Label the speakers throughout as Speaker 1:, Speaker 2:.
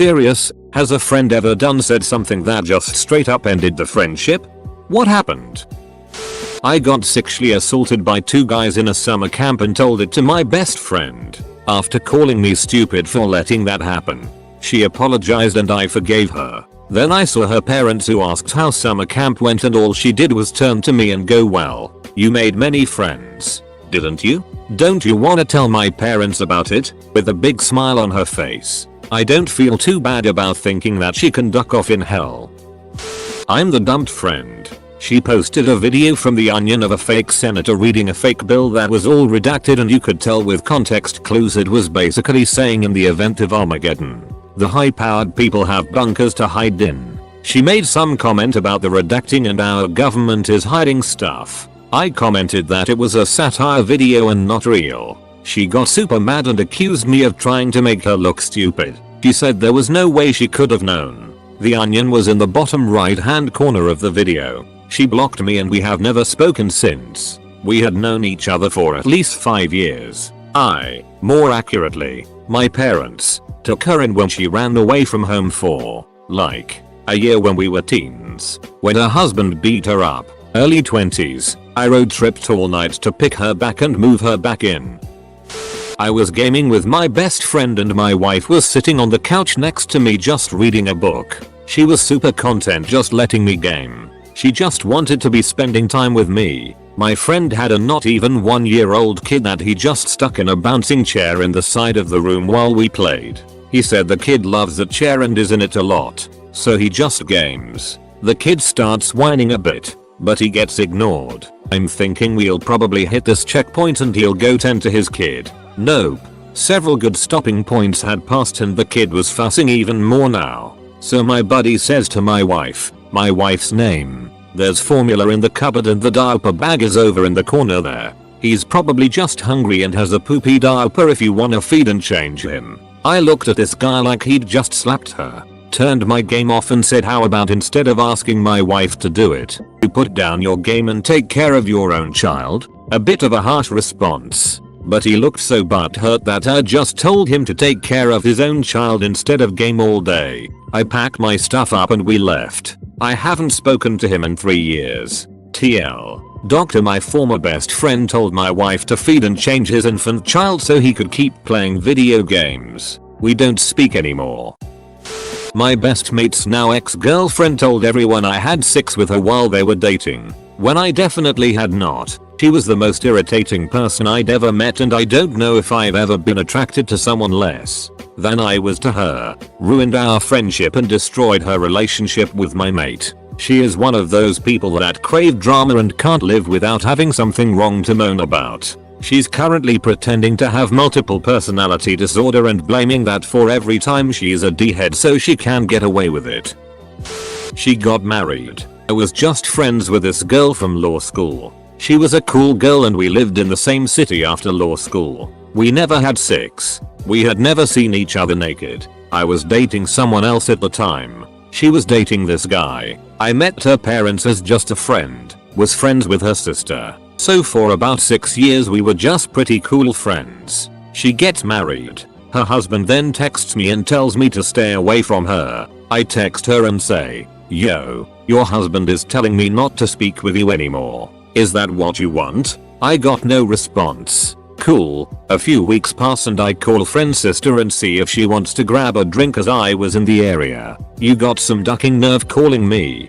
Speaker 1: serious? Has a friend ever said something that just straight up ended the friendship? What happened? I got sexually assaulted by 2 guys in a summer camp and told it to my best friend. After calling me stupid for letting that happen, she apologized and I forgave her. Then I saw her parents who asked how summer camp went and all she did was turn to me and go, "Well, you made many friends, didn't you? Don't you wanna tell my parents about it?" With a big smile on her face. I don't feel too bad about thinking that she can duck off in hell. I'm the dumped friend. She posted a video from The Onion of a fake senator reading a fake bill that was all redacted, and you could tell with context clues it was basically saying, in the event of Armageddon, the high-powered people have bunkers to hide in. She made some comment about the redacting and our government is hiding stuff. I commented that it was a satire video and not real. She got super mad and accused me of trying to make her look stupid. She said there was no way she could have known. The Onion was in the bottom right hand corner of the video. She blocked me and we have never spoken since. We had known each other for at least 5 years. More accurately, my parents, took her in when she ran away from home for, like, a year when we were teens. When her husband beat her up, early 20s, I road tripped all night to pick her back and move her back in. I was gaming with my best friend and my wife was sitting on the couch next to me just reading a book. She was super content just letting me game. She just wanted to be spending time with me. My friend had a not even 1-year-old kid that he just stuck in a bouncing chair in the side of the room while we played. He said the kid loves the chair and is in it a lot, so he just games. The kid starts whining a bit, but he gets ignored. I'm thinking we'll probably hit this checkpoint and he'll go tend to his kid. Nope. Several good stopping points had passed and the kid was fussing even more now. So my buddy says to my wife's name, "There's formula in the cupboard and the diaper bag is over in the corner there. He's probably just hungry and has a poopy diaper if you wanna feed and change him." I looked at this guy like he'd just slapped her, turned my game off and said, "How about instead of asking my wife to do it, you put down your game and take care of your own child?" A bit of a harsh response, but he looked so butthurt that I just told him to take care of his own child instead of game all day. I packed my stuff up and we left. I haven't spoken to him in 3 years. TL. Doctor, my former best friend, told my wife to feed and change his infant child so he could keep playing video games. We don't speak anymore. My best mate's now ex-girlfriend told everyone I had sex with her while they were dating, when I definitely had not. She was the most irritating person I'd ever met and I don't know if I've ever been attracted to someone less than I was to her. Ruined our friendship and destroyed her relationship with my mate. She is one of those people that crave drama and can't live without having something wrong to moan about. She's currently pretending to have multiple personality disorder and blaming that for every time she's a D-head so she can get away with it. She got married. I was just friends with this girl from law school. She was a cool girl and we lived in the same city after law school. We never had sex. We had never seen each other naked. I was dating someone else at the time. She was dating this guy. I met her parents as just a friend. Was friends with her sister. So for about 6 years we were just pretty cool friends. She gets married. Her husband then texts me and tells me to stay away from her. I text her and say, "Yo, your husband is telling me not to speak with you anymore. Is that what you want?" I got no response. Cool. A few weeks pass and I call friend's sister and see if she wants to grab a drink as I was in the area. "You got some ducking nerve calling me."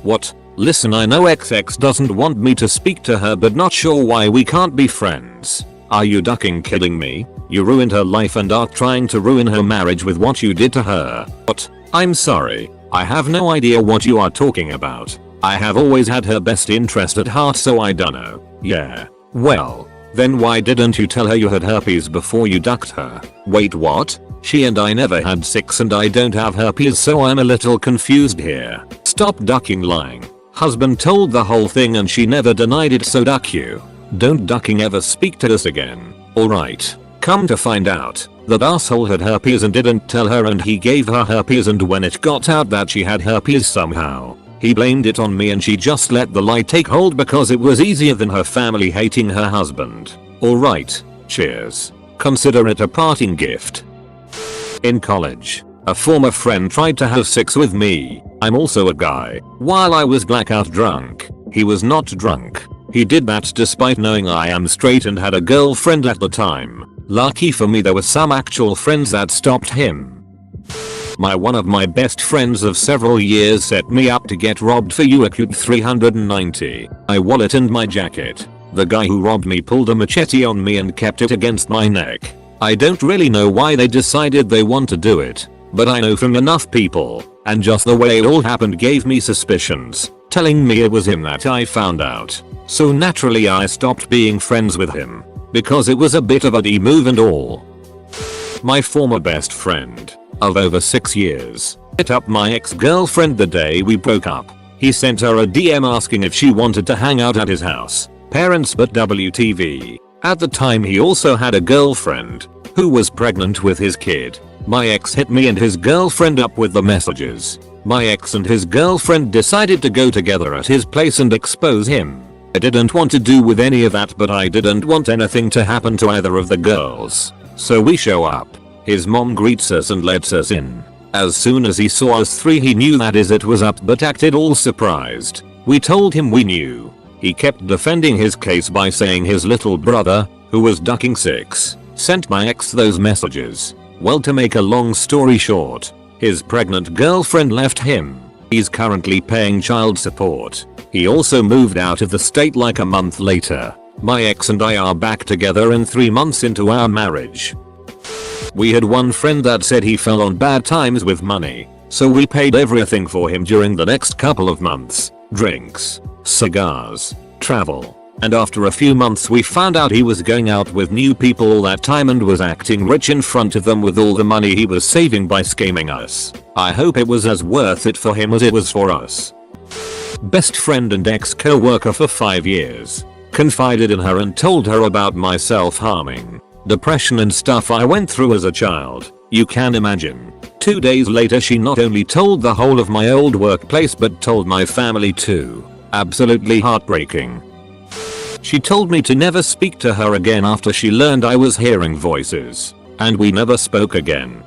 Speaker 1: What? Listen, I know XX doesn't want me to speak to her but not sure why we can't be friends. Are you ducking kidding me? You ruined her life and are trying to ruin her marriage with what you did to her. What? I'm sorry. I have no idea what you are talking about. I have always had her best interest at heart so I dunno. Yeah. Well, then why didn't you tell her you had herpes before you ducked her? Wait, what? She and I never had sex and I don't have herpes so I'm a little confused here. Stop ducking lying. Husband told the whole thing and she never denied it so duck you. Don't ducking ever speak to us again. Alright. Come to find out, that asshole had herpes and didn't tell her and he gave her herpes and when it got out that she had herpes somehow, he blamed it on me and she just let the lie take hold because it was easier than her family hating her husband. Alright. Cheers. Consider it a parting gift. In college, A former friend tried to have sex with me. I'm also a guy. While I was blackout drunk. He was not drunk. He did that despite knowing I am straight and had a girlfriend at the time. Lucky for me there were some actual friends that stopped him. One of my best friends of several years set me up to get robbed for acute 390. My wallet and my jacket. The guy who robbed me pulled a machete on me and kept it against my neck. I don't really know why they decided they want to do it, but I know from enough people, and just the way it all happened gave me suspicions, telling me it was him that I found out. So naturally I stopped being friends with him, because it was a bit of a D-move and all. My former best friend of over 6 years hit up my ex-girlfriend the day we broke up. He sent her a DM asking if she wanted to hang out at his house. Parents but WTV. At the time he also had a girlfriend who was pregnant with his kid. My ex hit me and his girlfriend up with the messages. My ex and his girlfriend decided to go together at his place and expose him. I didn't want to do with any of that, but I didn't want anything to happen to either of the girls. So we show up. His mom greets us and lets us in. As soon as he saw us three he knew that it was up but acted all surprised. We told him we knew. He kept defending his case by saying his little brother, who was ducking 6, sent my ex those messages. Well, to make a long story short, his pregnant girlfriend left him. He's currently paying child support. He also moved out of the state like a month later. My ex and I are back together and 3 months into our marriage. We had one friend that said he fell on bad times with money, so we paid everything for him during the next couple of months. Drinks, cigars, travel, and after a few months we found out he was going out with new people all that time and was acting rich in front of them with all the money he was saving by scamming us. I hope it was as worth it for him as it was for us. Best friend and ex-co-worker for 5 years. Confided in her and told her about my self-harming, depression and stuff I went through as a child. You can imagine. 2 days later she not only told the whole of my old workplace but told my family too. Absolutely heartbreaking. She told me to never speak to her again after she learned I was hearing voices. And we never spoke again.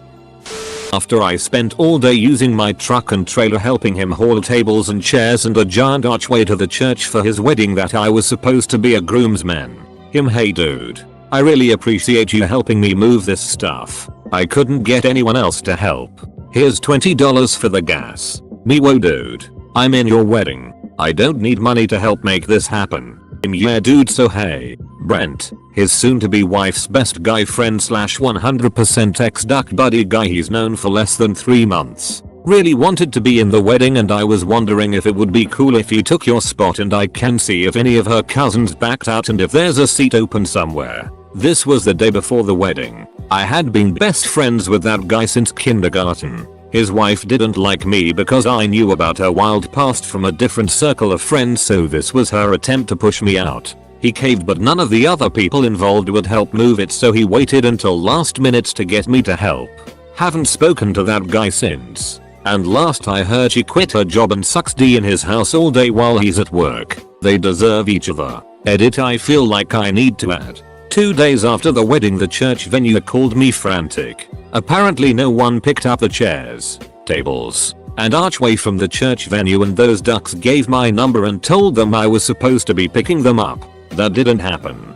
Speaker 1: After I spent all day using my truck and trailer helping him haul tables and chairs and a giant archway to the church for his wedding that I was supposed to be a groomsman. Hey dude. I really appreciate you helping me move this stuff. I couldn't get anyone else to help. Here's $20 for the gas. Whoa dude. I'm in your wedding. I don't need money to help make this happen. Yeah dude, so hey. Brent, his soon-to-be wife's best guy friend / 100% ex-duck buddy guy he's known for less than 3 months. Really wanted to be in the wedding and I was wondering if it would be cool if he took your spot and I can see if any of her cousins backed out and if there's a seat open somewhere. This was the day before the wedding. I had been best friends with that guy since kindergarten. His wife didn't like me because I knew about her wild past from a different circle of friends, so this was her attempt to push me out. He caved but none of the other people involved would help move it, so he waited until last minutes to get me to help. Haven't spoken to that guy since. And last I heard she quit her job and sucks D in his house all day while he's at work. They deserve each other. Edit, I feel like I need to add. 2 days after the wedding the church venue called me frantic. Apparently no one picked up the chairs, tables, and archway from the church venue and those ducks gave my number and told them I was supposed to be picking them up. That didn't happen.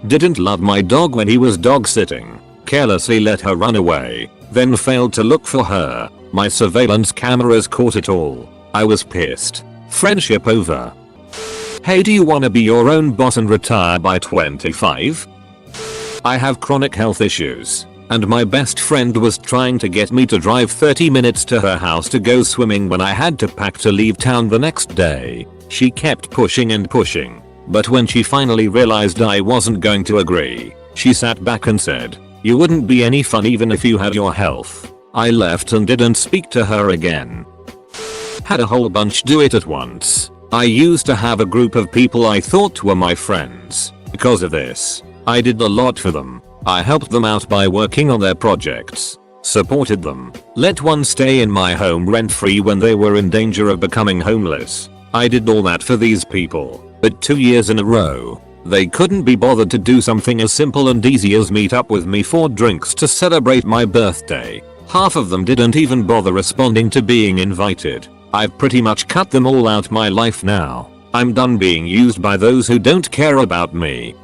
Speaker 1: Didn't love my dog when he was dog sitting. Carelessly let her run away, then failed to look for her. My surveillance cameras caught it all. I was pissed. Friendship over. Hey, do you wanna be your own boss and retire by 25? I have chronic health issues, and my best friend was trying to get me to drive 30 minutes to her house to go swimming when I had to pack to leave town the next day. She kept pushing and pushing, but when she finally realized I wasn't going to agree, she sat back and said, "You wouldn't be any fun even if you had your health." I left and didn't speak to her again. Had a whole bunch do it at once. I used to have a group of people I thought were my friends. Because of this, I did a lot for them. I helped them out by working on their projects, supported them, let one stay in my home rent-free when they were in danger of becoming homeless. I did all that for these people, but 2 years in a row, they couldn't be bothered to do something as simple and easy as meet up with me for drinks to celebrate my birthday. Half of them didn't even bother responding to being invited. I've pretty much cut them all out my life now. I'm done being used by those who don't care about me.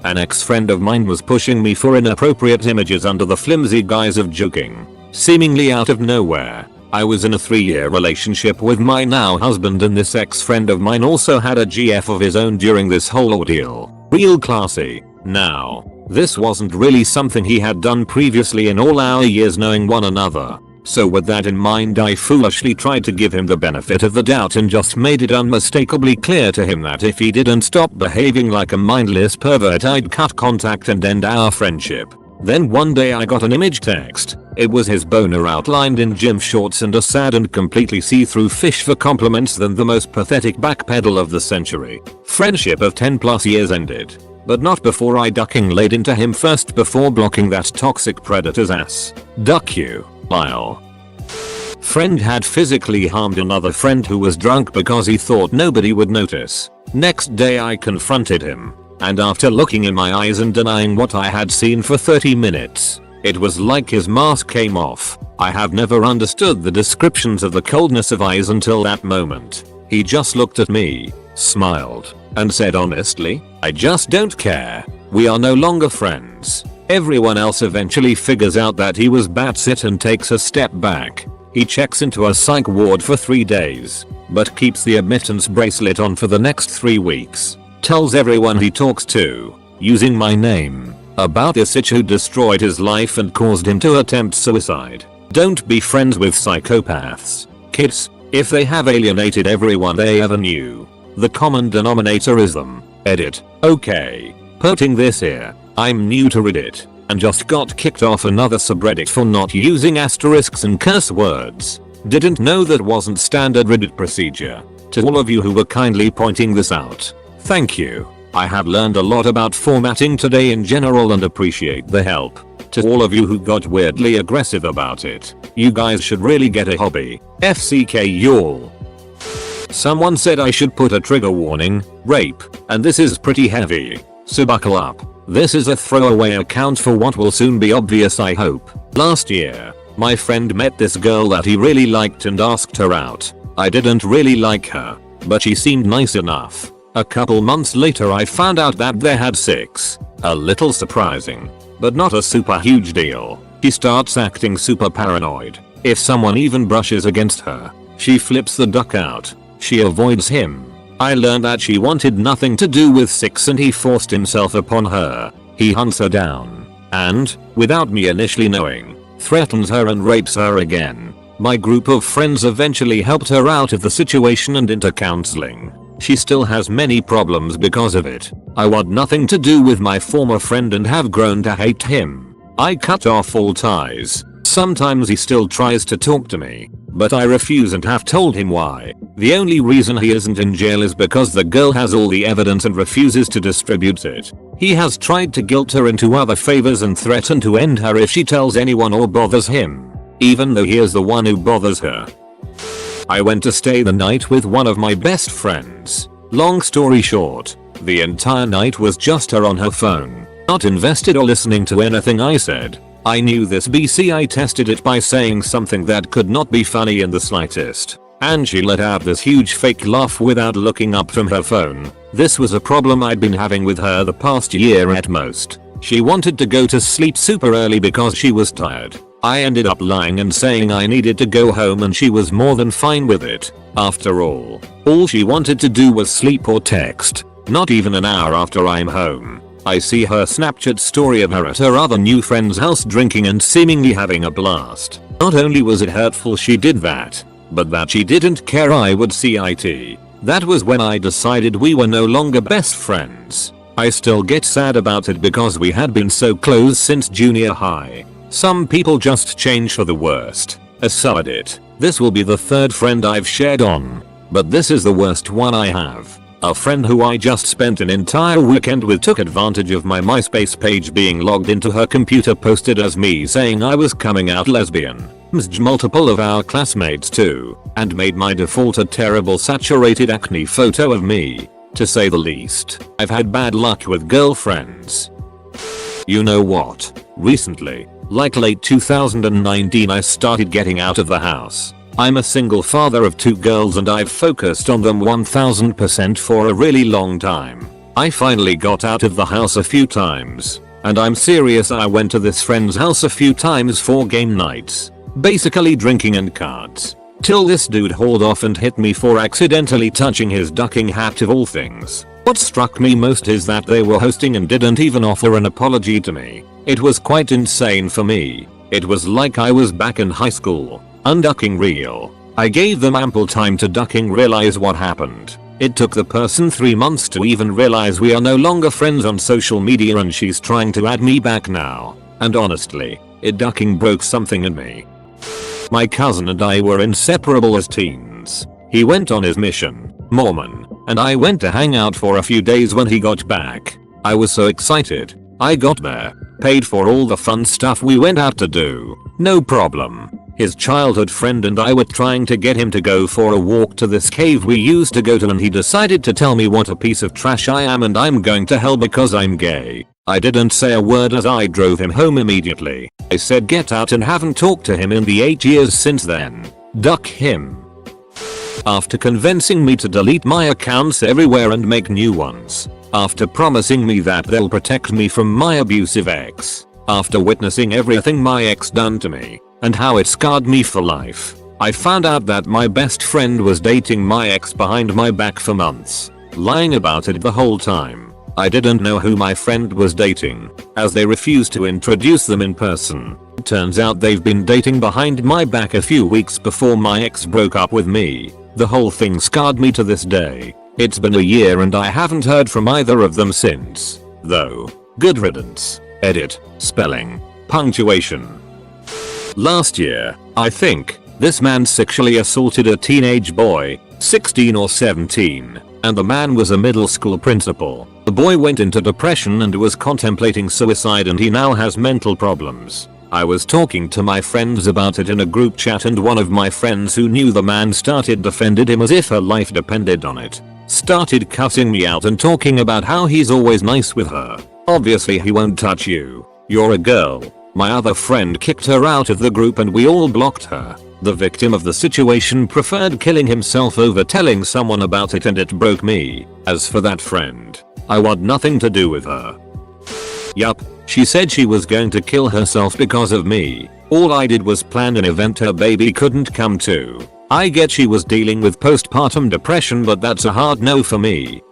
Speaker 1: An ex-friend of mine was pushing me for inappropriate images under the flimsy guise of joking. Seemingly out of nowhere. I was in a 3-year relationship with my now husband, and this ex-friend of mine also had a GF of his own during this whole ordeal. Real classy. Now, this wasn't really something he had done previously in all our years knowing one another. So with that in mind, I foolishly tried to give him the benefit of the doubt and just made it unmistakably clear to him that if he didn't stop behaving like a mindless pervert, I'd cut contact and end our friendship. Then one day I got an image text. It was his boner outlined in gym shorts and a sad and completely see-through fish for compliments than the most pathetic backpedal of the century. Friendship of 10+ years ended. But not before I ducking laid into him first before blocking that toxic predator's ass. Duck you. Lyle. Friend had physically harmed another friend who was drunk because he thought nobody would notice. Next day I confronted him. And after looking in my eyes and denying what I had seen for 30 minutes, it was like his mask came off. I have never understood the descriptions of the coldness of eyes until that moment. He just looked at me, smiled, and said honestly, I just don't care. We are no longer friends. Everyone else eventually figures out that he was batshit and takes a step back. He checks into a psych ward for 3 days, but keeps the admittance bracelet on for the next 3 weeks. Tells everyone he talks to, using my name, about this itch who destroyed his life and caused him to attempt suicide. Don't be friends with psychopaths, kids, if they have alienated everyone they ever knew. The common denominator is them. Edit. Okay. Putting this here. I'm new to Reddit, and just got kicked off another subreddit for not using asterisks and curse words. Didn't know that wasn't standard Reddit procedure. To all of you who were kindly pointing this out, thank you. I have learned a lot about formatting today in general and appreciate the help. To all of you who got weirdly aggressive about it, you guys should really get a hobby. FCK y'all. Someone said I should put a trigger warning, rape, and this is pretty heavy, so buckle up. This is a throwaway account for what will soon be obvious, I hope. Last year, my friend met this girl that he really liked and asked her out. I didn't really like her, but she seemed nice enough. A couple months later I found out that they had sex. A little surprising, but not a super huge deal. She starts acting super paranoid. If someone even brushes against her, she flips the duck out. She avoids him. I learned that she wanted nothing to do with sex and he forced himself upon her. He hunts her down and, without me initially knowing, threatens her and rapes her again. My group of friends eventually helped her out of the situation and into counseling. She still has many problems because of it. I want nothing to do with my former friend and have grown to hate him. I cut off all ties. Sometimes he still tries to talk to me, but I refuse and have told him why. The only reason he isn't in jail is because the girl has all the evidence and refuses to distribute it. He has tried to guilt her into other favors and threatened to end her if she tells anyone or bothers him, even though he is the one who bothers her. I went to stay the night with one of my best friends. Long story short, the entire night was just her on her phone, not invested or listening to anything I said. I knew this BC. I tested it by saying something that could not be funny in the slightest, and she let out this huge fake laugh without looking up from her phone. This was a problem I'd been having with her the past year at most. She wanted to go to sleep super early because she was tired. I ended up lying and saying I needed to go home and she was more than fine with it. After all she wanted to do was sleep or text. Not even an hour after I'm home, I see her Snapchat story of her at her other new friend's house drinking and seemingly having a blast. Not only was it hurtful she did that, but that she didn't care I would see it. That was when I decided we were no longer best friends. I still get sad about it because we had been so close since junior high. Some people just change for the worst. Aside it, this will be the third friend I've shared on, but this is the worst one I have. A friend who I just spent an entire weekend with took advantage of my MySpace page being logged into her computer, posted as me saying I was coming out lesbian, messaged multiple of our classmates too, and made my default a terrible saturated acne photo of me. To say the least, I've had bad luck with girlfriends. You know what? Recently, Like late 2019 I started getting out of the house. I'm a single father of 2 girls and I've focused on them 1000% for a really long time. I finally got out of the house a few times. And I'm serious, I went to this friend's house a few times for game nights. Basically drinking and cards. Till this dude hauled off and hit me for accidentally touching his ducking hat of all things. What struck me most is that they were hosting and didn't even offer an apology to me. It was quite insane for me. It was like I was back in high school. Unducking real. I gave them ample time to ducking realize what happened. It took the person 3 months to even realize we are no longer friends on social media and she's trying to add me back now. And honestly, it ducking broke something in me. My cousin and I were inseparable as teens. He went on his mission, Mormon, and I went to hang out for a few days when he got back. I was so excited. I got there, paid for all the fun stuff we went out to do. No problem. His childhood friend and I were trying to get him to go for a walk to this cave we used to go to and he decided to tell me what a piece of trash I am and I'm going to hell because I'm gay. I didn't say a word as I drove him home immediately. I said get out and haven't talked to him in the 8 years since then. Duck him. After convincing me to delete my accounts everywhere and make new ones. After promising me that they'll protect me from my abusive ex. After witnessing everything my ex done to me. And how it scarred me for life. I found out that my best friend was dating my ex behind my back for months. Lying about it the whole time. I didn't know who my friend was dating, as they refused to introduce them in person. Turns out they've been dating behind my back a few weeks before my ex broke up with me. The whole thing scarred me to this day. It's been a year and I haven't heard from either of them since. Though, good riddance. Edit, spelling, punctuation. Last year, I think, this man sexually assaulted a teenage boy, 16 or 17, and the man was a middle school principal. The boy went into depression and was contemplating suicide and he now has mental problems. I was talking to my friends about it in a group chat and one of my friends who knew the man started defended him as if her life depended on it. Started cussing me out and talking about how he's always nice with her. Obviously he won't touch you. You're a girl. My other friend kicked her out of the group and we all blocked her. The victim of the situation preferred killing himself over telling someone about it and it broke me. As for that friend, I want nothing to do with her. Yup, she said she was going to kill herself because of me. All I did was plan an event her baby couldn't come to. I get she was dealing with postpartum depression but that's a hard no for me.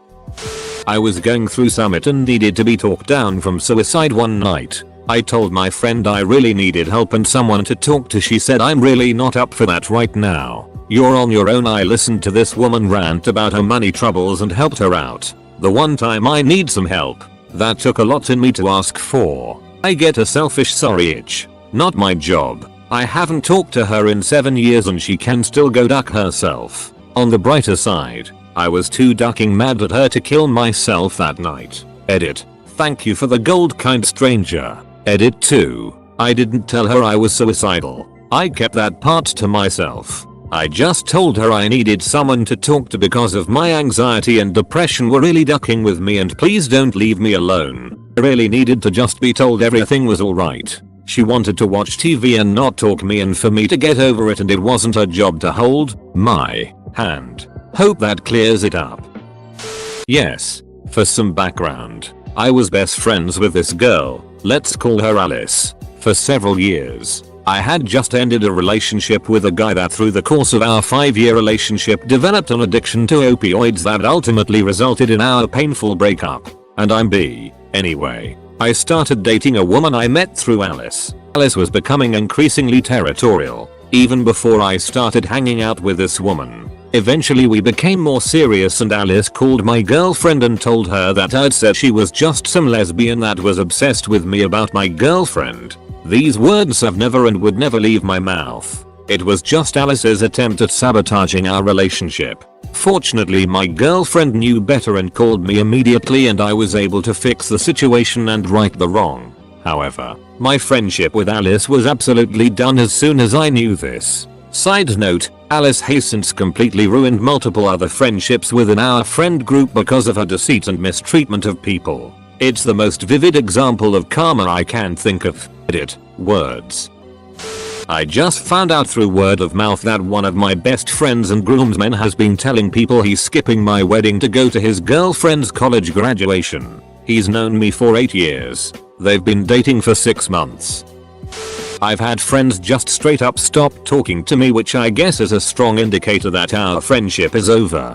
Speaker 1: I was going through Summit and needed to be talked down from suicide one night. I told my friend I really needed help and someone to talk to. She said I'm really not up for that right now. You're on your own. I listened to this woman rant about her money troubles and helped her out. The one time I need some help. That took a lot in me to ask for. I get a selfish sorry itch. Not my job. I haven't talked to her in 7 years and she can still go duck herself. On the brighter side, I was too ducking mad at her to kill myself that night. Edit. Thank you for the gold, kind stranger. Edit 2. I didn't tell her I was suicidal. I kept that part to myself. I just told her I needed someone to talk to because of my anxiety and depression were really ducking with me and please don't leave me alone. I really needed to just be told everything was alright. She wanted to watch TV and not talk me and for me to get over it and it wasn't her job to hold my hand. Hope that clears it up. Yes. For some background. I was best friends with this girl, let's call her Alice, for several years. I had just ended a relationship with a guy that through the course of our 5-year relationship developed an addiction to opioids that ultimately resulted in our painful breakup. And I'm B. Anyway, I started dating a woman I met through Alice. Alice was becoming increasingly territorial, even before I started hanging out with this woman. Eventually we became more serious and Alice called my girlfriend and told her that I'd said she was just some lesbian that was obsessed with me about my girlfriend. These words have never and would never leave my mouth. It was just Alice's attempt at sabotaging our relationship. Fortunately my girlfriend knew better and called me immediately and I was able to fix the situation and right the wrong. However, my friendship with Alice was absolutely done as soon as I knew this. Side note, Alice has since completely ruined multiple other friendships within our friend group because of her deceit and mistreatment of people. It's the most vivid example of karma I can think of. Edit. Words. I just found out through word of mouth that one of my best friends and groomsmen has been telling people he's skipping my wedding to go to his girlfriend's college graduation. He's known me for 8 years. They've been dating for 6 months. I've had friends just straight up stop talking to me, which I guess is a strong indicator that our friendship is over.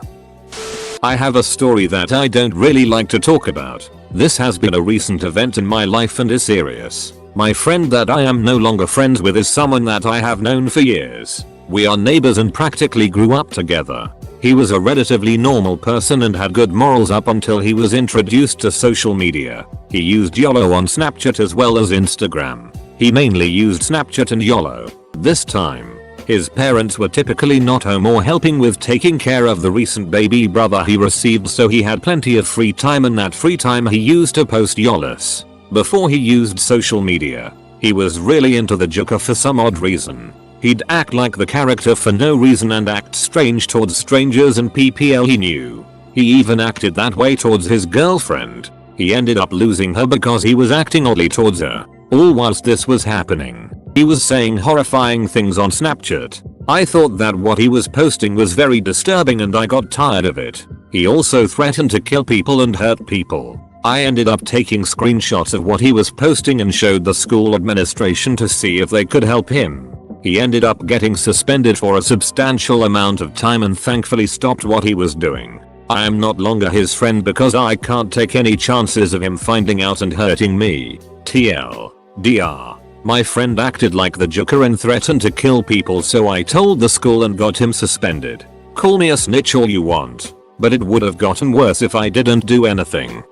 Speaker 1: I have a story that I don't really like to talk about. This has been a recent event in my life and is serious. My friend that I am no longer friends with is someone that I have known for years. We are neighbors and practically grew up together. He was a relatively normal person and had good morals up until he was introduced to social media. He used YOLO on Snapchat as well as Instagram. He mainly used Snapchat and YOLO. This time, his parents were typically not home or helping with taking care of the recent baby brother he received, so he had plenty of free time, and that free time he used to post YOLOs. Before he used social media, he was really into the Joker for some odd reason. He'd act like the character for no reason and act strange towards strangers and PPL he knew. He even acted that way towards his girlfriend. He ended up losing her because he was acting oddly towards her. All whilst this was happening, he was saying horrifying things on Snapchat. I thought that what he was posting was very disturbing and I got tired of it. He also threatened to kill people and hurt people. I ended up taking screenshots of what he was posting and showed the school administration to see if they could help him. He ended up getting suspended for a substantial amount of time and thankfully stopped what he was doing. I am not longer his friend because I can't take any chances of him finding out and hurting me. TLDR. My friend acted like the Joker and threatened to kill people, so I told the school and got him suspended. Call me a snitch all you want, but it would have gotten worse if I didn't do anything.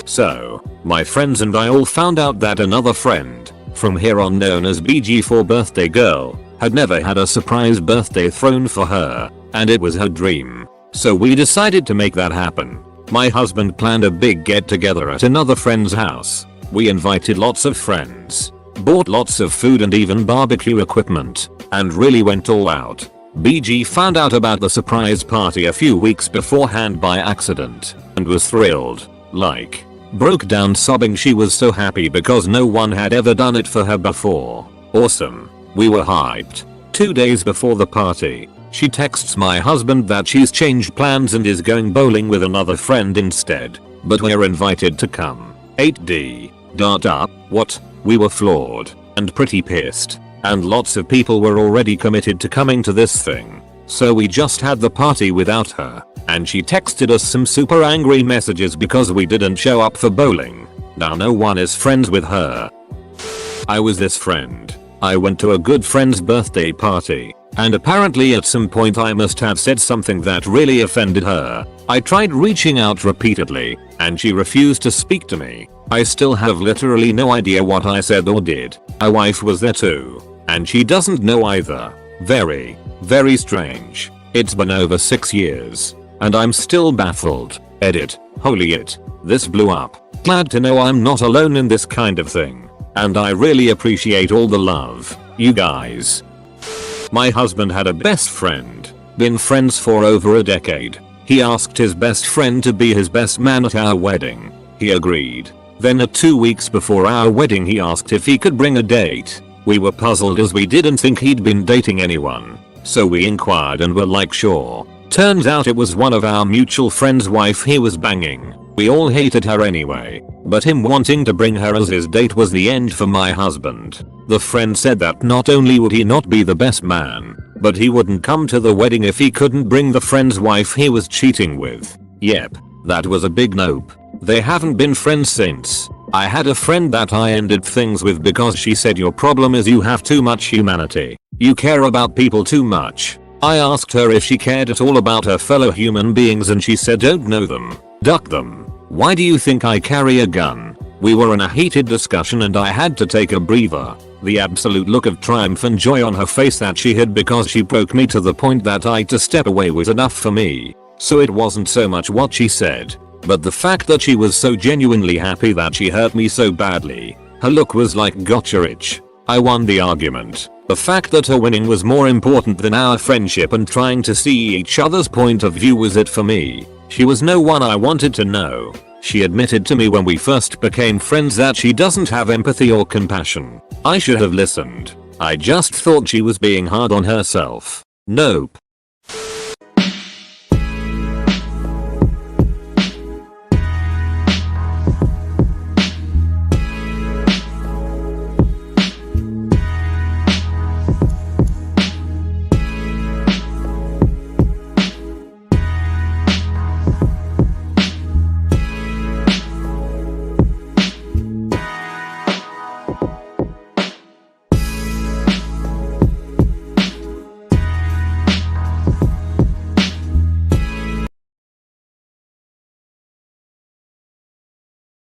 Speaker 1: So, my friends and I all found out that another friend, from here on known as BG4 birthday girl, had never had a surprise birthday thrown for her, and it was her dream. So we decided to make that happen. My husband planned a big get together at another friend's house. We invited lots of friends, bought lots of food and even barbecue equipment, and really went all out. BG found out about the surprise party a few weeks beforehand by accident, and was thrilled. Like, broke down sobbing. She was so happy because no one had ever done it for her before. Awesome. We were hyped. 2 days before the party, she texts my husband that she's changed plans and is going bowling with another friend instead, but we're invited to come. 8D. What? We were floored and pretty pissed, and lots of people were already committed to coming to this thing, so we just had the party without her, and she texted us some super angry messages because we didn't show up for bowling. Now no one is friends with her. I was this friend. I went to a good friend's birthday party, and apparently at some point I must have said something that really offended her. I tried reaching out repeatedly, and she refused to speak to me. I still have literally no idea what I said or did. My wife was there too, and she doesn't know either. Very, very strange. It's been over 6 years, and I'm still baffled. Edit. Holy it. This blew up. Glad to know I'm not alone in this kind of thing. And I really appreciate all the love, you guys. My husband had a best friend. Been friends for over a decade. He asked his best friend to be his best man at our wedding. He agreed. Then at 2 weeks before our wedding he asked if he could bring a date. We were puzzled as we didn't think he'd been dating anyone. So we inquired and were like sure. Turns out it was one of our mutual friend's wife he was banging. We all hated her anyway, but him wanting to bring her as his date was the end for my husband. The friend said that not only would he not be the best man, but he wouldn't come to the wedding if he couldn't bring the friend's wife he was cheating with. Yep, that was a big nope. They haven't been friends since. I had a friend that I ended things with because she said your problem is you have too much humanity. You care about people too much. I asked her if she cared at all about her fellow human beings and she said don't know them. Duck them. Why do you think I carry a gun? We were in a heated discussion and I had to take a breather. The absolute look of triumph and joy on her face that she had because she broke me to the point that I had to step away was enough for me. So it wasn't so much what she said, but the fact that she was so genuinely happy that she hurt me so badly. Her look was like gotcha rich. I won the argument. The fact that her winning was more important than our friendship and trying to see each other's point of view was it for me. She was no one I wanted to know. She admitted to me when we first became friends that she doesn't have empathy or compassion. I should have listened. I just thought she was being hard on herself. Nope.